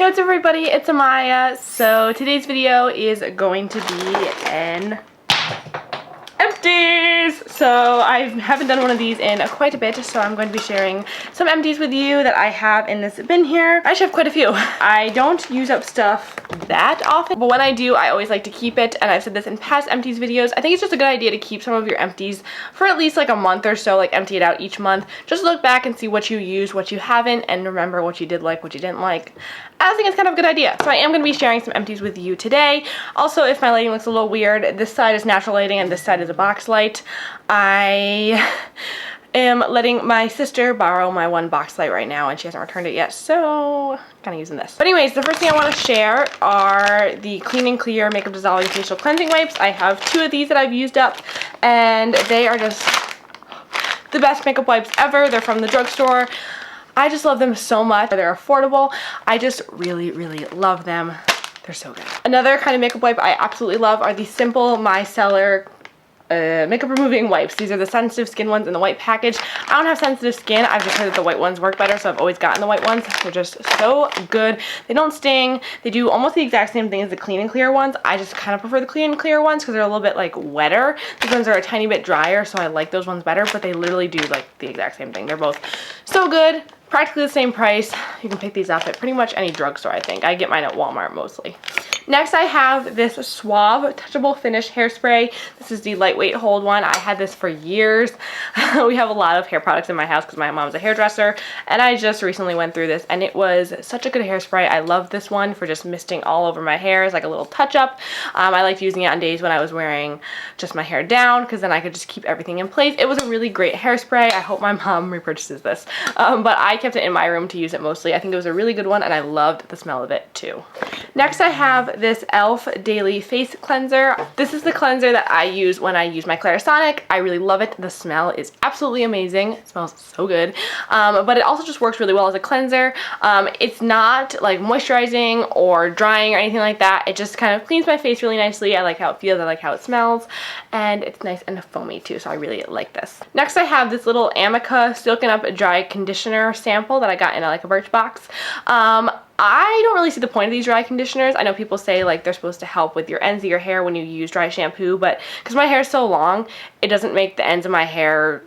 what's up everybody, it's Amaya. So today's video is going to be an empties. So I haven't done one of these in quite a bit, so I'm going to be sharing some empties with you that I have in this bin here. I actually have quite a few. I don't use up stuff that often, but when I do, I always like to keep it, and I've said this in past empties videos. I think it's just a good idea to keep some of your empties for at least like a month or so, like empty it out each month. Just look back and see what you used, what you haven't, and remember what you did like, what you didn't like. I think it's kind of a good idea. So I am going to be sharing some empties with you today. Also, if my lighting looks a little weird, this side is natural lighting and this side is a box light. I am letting my sister borrow my one box light right now, and she hasn't returned it yet, so kind of using this. But anyways, the first thing I want to share are the Clean and Clear Makeup Dissolving Facial Cleansing Wipes. I have two of these that I've used up, and they are just the best makeup wipes ever. They're from the drugstore. I just love them so much. They're affordable. I just really, really love them. They're so good. Another kind of makeup wipe I absolutely love are the Simple Micellar makeup removing wipes. These are the sensitive skin ones in the white package. I don't have sensitive skin. I've just heard that the white ones work better, so I've always gotten the white ones. They're just so good. They don't sting. They do almost the exact same thing as the Clean and Clear ones. I just kind of prefer the Clean and Clear ones because they're a little bit like wetter. These ones are a tiny bit drier, so I like those ones better, but they literally do like the exact same thing. They're both so good. Practically the same price. You can pick these up at pretty much any drugstore, I think. I get mine at Walmart mostly. Next, I have this Suave Touchable Finish Hairspray. This is the lightweight hold one. I had this for years. We have a lot of hair products in my house because my mom's a hairdresser, and I just recently went through this, and it was such a good hairspray. I love this one for just misting all over my hair as like a little touch-up. I liked using it on days when I was wearing just my hair down because then I could just keep everything in place. It was a really great hairspray. I hope my mom repurchases this, but I kept it in my room to use it mostly. I think it was a really good one, and I loved the smell of it too. Next, I have this e.l.f. Daily Face Cleanser. This is the cleanser that I use when I use my Clarisonic. I really love it. The smell is absolutely amazing. It smells so good. But it also just works really well as a cleanser. It's not like moisturizing or drying or anything like that. It just kind of cleans my face really nicely. I like how it feels. I like how it smells. And it's nice and foamy too, so I really like this. Next, I have this little Amika Silken Up Dry Conditioner sample that I got in like a Birchbox. I don't really see the point of these dry conditioners. I know people say like they're supposed to help with your ends of your hair when you use dry shampoo, but because my hair is so long, it doesn't make the ends of my hair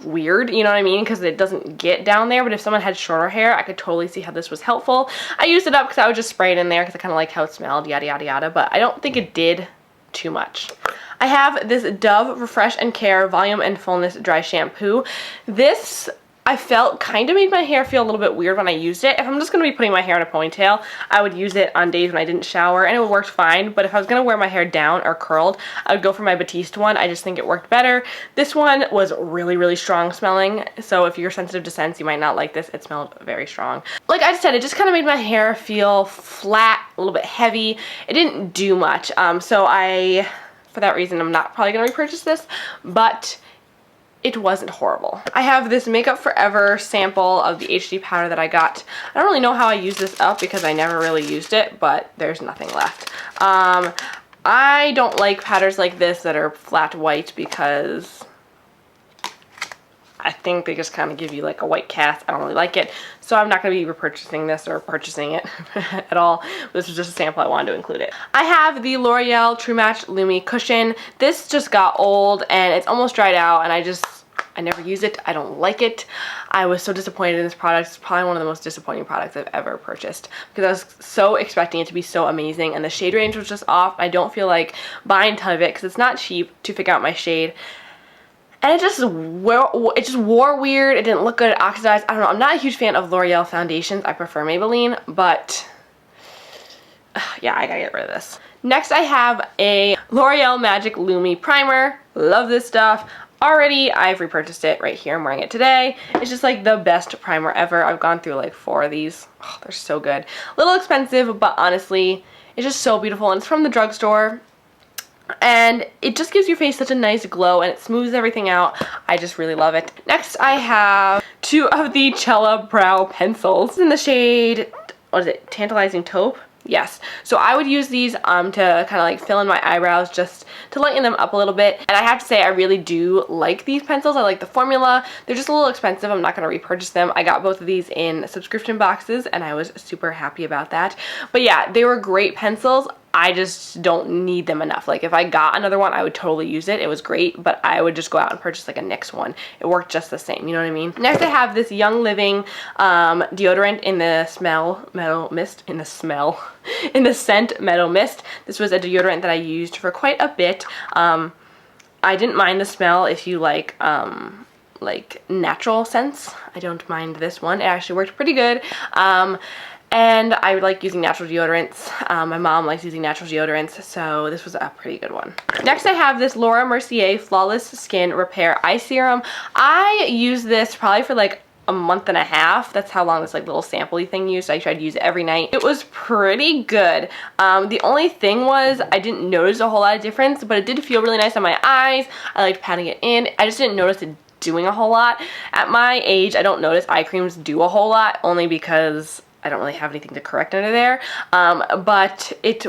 weird, you know what I mean, because it doesn't get down there. But if someone had shorter hair, I could totally see how this was helpful. I used it up because I would just spray it in there because I kind of like how it smelled, yada yada yada, but I don't think it did too much. I have this Dove Refresh and Care Volume and Fullness Dry Shampoo. This I felt kind of made my hair feel a little bit weird when I used it. If I'm just going to be putting my hair in a ponytail, I would use it on days when I didn't shower, and it worked fine. But if I was going to wear my hair down or curled, I would go for my Batiste one. I just think it worked better. This one was really, really strong smelling, so if you're sensitive to scents, you might not like this. It smelled very strong. Like I said, it just kind of made my hair feel flat, a little bit heavy. It didn't do much, so for that reason, I'm not probably going to repurchase this, but it wasn't horrible. I have this Makeup Forever sample of the HD powder that I got. I don't really know how I use this up because I never really used it, but there's nothing left. I don't like powders like this that are flat white because I think they just kind of give you like a white cast. I don't really like it, so I'm not going to be repurchasing this or purchasing it at all. This was just a sample. I wanted to include it. I have the L'Oreal True Match Lumi Cushion. This just got old and it's almost dried out, and I never use it. I don't like it. I was so disappointed in this product. It's probably one of the most disappointing products I've ever purchased because I was so expecting it to be so amazing, and the shade range was just off. I don't feel like buying a ton of it because it's not cheap to figure out my shade. And it just wore weird. It didn't look good. It oxidized. I don't know. I'm not a huge fan of L'Oreal foundations. I prefer Maybelline, but yeah, I gotta get rid of this. Next, I have a L'Oreal Magic Lumi Primer. Love this stuff. Already, I've repurchased it right here. I'm wearing it today. It's just like the best primer ever. I've gone through like 4 of these. Oh, they're so good. A little expensive, but honestly, it's just so beautiful. And it's from the drugstore. And it just gives your face such a nice glow, and it smooths everything out. I just really love it. Next, I have 2 of the Chella brow pencils in the shade, what is it, Tantalizing Taupe. Yes, so I would use these to kind of like fill in my eyebrows, just to lighten them up a little bit. And I have to say, I really do like these pencils. I like the formula. They're just a little expensive. I'm not going to repurchase them. I got both of these in subscription boxes and I was super happy about that. But yeah, they were great pencils. I just don't need them enough. Like if I got another one, I would totally use it. It was great, but I would just go out and purchase like a NYX one. It worked just the same, you know what I mean? Next I have this Young Living deodorant in the in the scent Meadow Mist. This was a deodorant that I used for quite a bit. I didn't mind the smell if you like natural scents. I don't mind this one. It actually worked pretty good. And I like using natural deodorants. My mom likes using natural deodorants, so this was a pretty good one. Next I have this Laura Mercier Flawless Skin Repair Eye Serum. I use this probably for like a month and a half. That's how long this like little sample-y thing used. I tried to use it every night. It was pretty good. The only thing was I didn't notice a whole lot of difference, but it did feel really nice on my eyes. I liked patting it in. I just didn't notice it doing a whole lot. At my age, I don't notice eye creams do a whole lot, only because I don't really have anything to correct under there, but it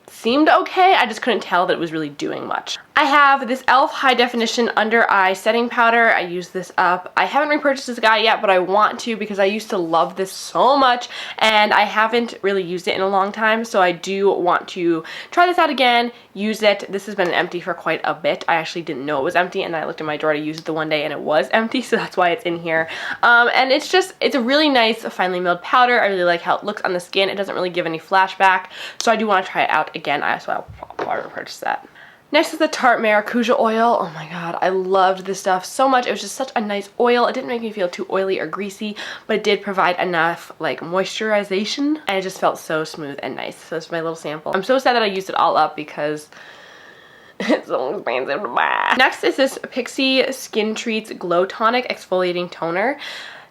seemed okay. I just couldn't tell that it was really doing much. I have this e.l.f. High Definition Under Eye Setting Powder. I use this up. I haven't repurchased this guy yet, but I want to because I used to love this so much and I haven't really used it in a long time, so I do want to try this out again, use it. This has been empty for quite a bit. I actually didn't know it was empty and I looked in my drawer to use it the one day and it was empty, so that's why it's in here. And it's a really nice finely milled powder. I really like how it looks on the skin. It doesn't really give any flashback, so I do want to try it out again. So I'll probably purchase that. Next is the Tarte Maracuja oil. Oh my god, I loved this stuff so much. It was just such a nice oil. It didn't make me feel too oily or greasy, but it did provide enough like moisturization and it just felt so smooth and nice. So this is my little sample. I'm so sad that I used it all up because it's so expensive to buy. Next is this Pixi Skin Treats Glow Tonic Exfoliating Toner.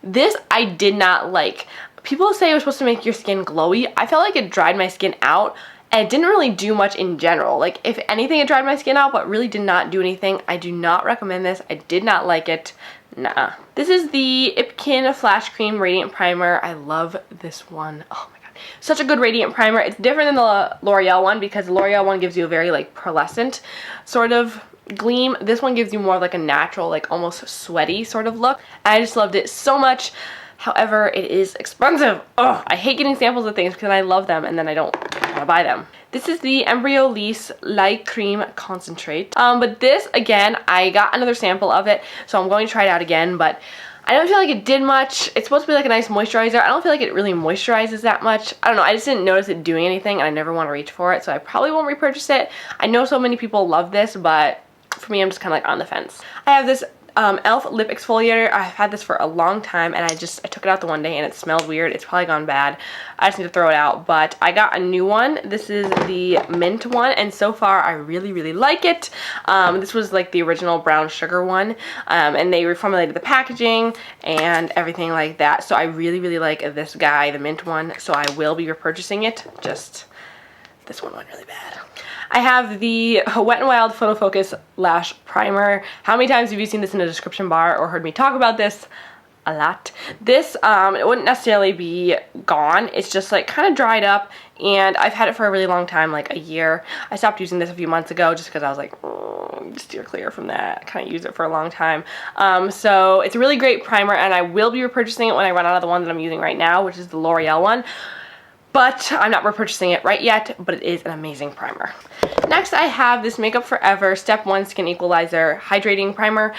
This I did not like. People say it was supposed to make your skin glowy. I felt like it dried my skin out. And it didn't really do much in general. Like, if anything, it dried my skin out, but really did not do anything. I do not recommend this. I did not like it. Nah. This is the Ipkin Flash Cream Radiant Primer. I love this one. Oh my god. Such a good radiant primer. It's different than the L'Oreal one because the L'Oreal one gives you a very, like, pearlescent sort of gleam. This one gives you more like a natural, like, almost sweaty sort of look. And I just loved it so much. However, it is expensive. Ugh, I hate getting samples of things because I love them and then I don't want to buy them. This is the Embryolisse Light Cream Concentrate. But this, again, I got another sample of it, so I'm going to try it out again, but I don't feel like it did much. It's supposed to be like a nice moisturizer. I don't feel like it really moisturizes that much. I don't know, I just didn't notice it doing anything and I never want to reach for it, so I probably won't repurchase it. I know so many people love this, but for me, I'm just kind of like on the fence. I have this e.l.f. lip exfoliator. I've had this for a long time and I took it out the one day and it smelled weird. It's probably gone bad. I just need to throw it out, but I got a new one. This is the mint one and so far I really, really like it. This was like the original brown sugar one and they reformulated the packaging and everything like that. So I really, really like this guy, the mint one, so I will be repurchasing it. Just this one went really bad. I have the Wet n Wild Photo Focus Lash Primer. How many times have you seen this in the description bar or heard me talk about this? A lot. This, it wouldn't necessarily be gone. It's just like kind of dried up and I've had it for a really long time, like a year. I stopped using this a few months ago just because I was like, steer clear from that. I kind of used it for a long time. So it's a really great primer and I will be repurchasing it when I run out of the one that I'm using right now, which is the L'Oreal one. But I'm not repurchasing it right yet, but it is an amazing primer. Next, I have this Makeup Forever Step 1 Skin Equalizer Hydrating Primer.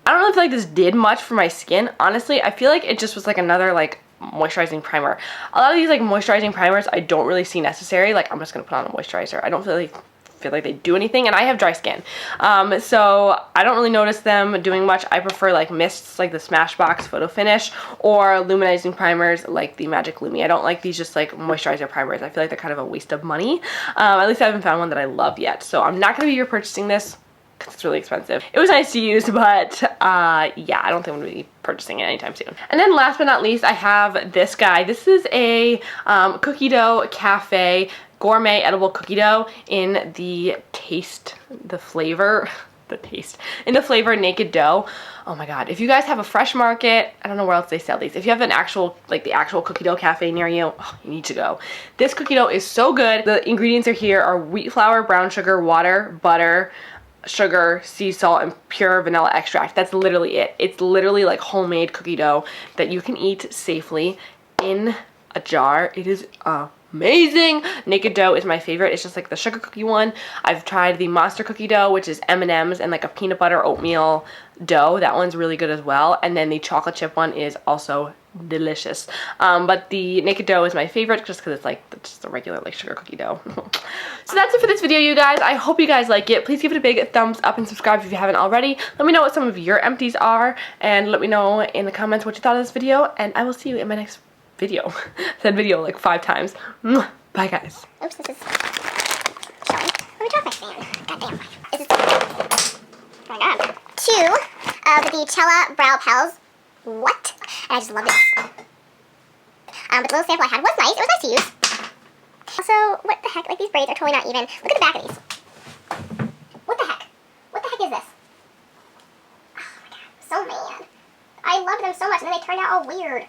I don't really feel like this did much for my skin. Honestly, I feel like it just was like another like moisturizing primer. A lot of these like moisturizing primers I don't really see necessary. Like I'm just going to put on a moisturizer. I don't feel like they do anything and I have dry skin. So I don't really notice them doing much. I prefer like mists like the Smashbox Photo Finish or luminizing primers like the Magic Lumi. I don't like these just like moisturizer primers. I feel like they're kind of a waste of money. At least I haven't found one that I love yet. So I'm not going to be repurchasing this because it's really expensive. It was nice to use, but yeah, I don't think I'm going to be purchasing it anytime soon. And then last but not least, I have this guy. This is a cookie dough cafe gourmet edible cookie dough in the flavor. the taste. In the flavor Naked Dough. Oh my god, if you guys have a Fresh Market, I don't know where else they sell these. If you have an actual, like the actual cookie dough cafe near you, oh, you need to go. This cookie dough is so good. The ingredients are here are wheat flour, brown sugar, water, butter, sugar, sea salt, and pure vanilla extract. That's literally it. It's literally like homemade cookie dough that you can eat safely in a jar. It is amazing. Naked Dough is my favorite. It's just like the sugar cookie one. I've tried the monster cookie dough, which is M&M's and like a peanut butter oatmeal dough. That one's really good as well. And then the chocolate chip one is also delicious. But the Naked Dough is my favorite just because it's like just a regular like sugar cookie dough. So that's it for this video, you guys. I hope you guys like it. Please give it a big thumbs up and subscribe if you haven't already. Let me know what some of your empties are and let me know in the comments what you thought of this video, and I will see you in my next video. I said video like 5 times. Bye guys. Oops, this is showing. Let me drop my fan. Goddamn. This is, oh my god. 2 of the Chella Brow Pals. What? And I just love this. But the little sample I had was nice. It was nice to use. Also, what the heck? Like, these braids are totally not even. Look at the back of these. What the heck? What the heck is this? Oh my god. I'm so mad. I loved them so much and then they turned out all weird.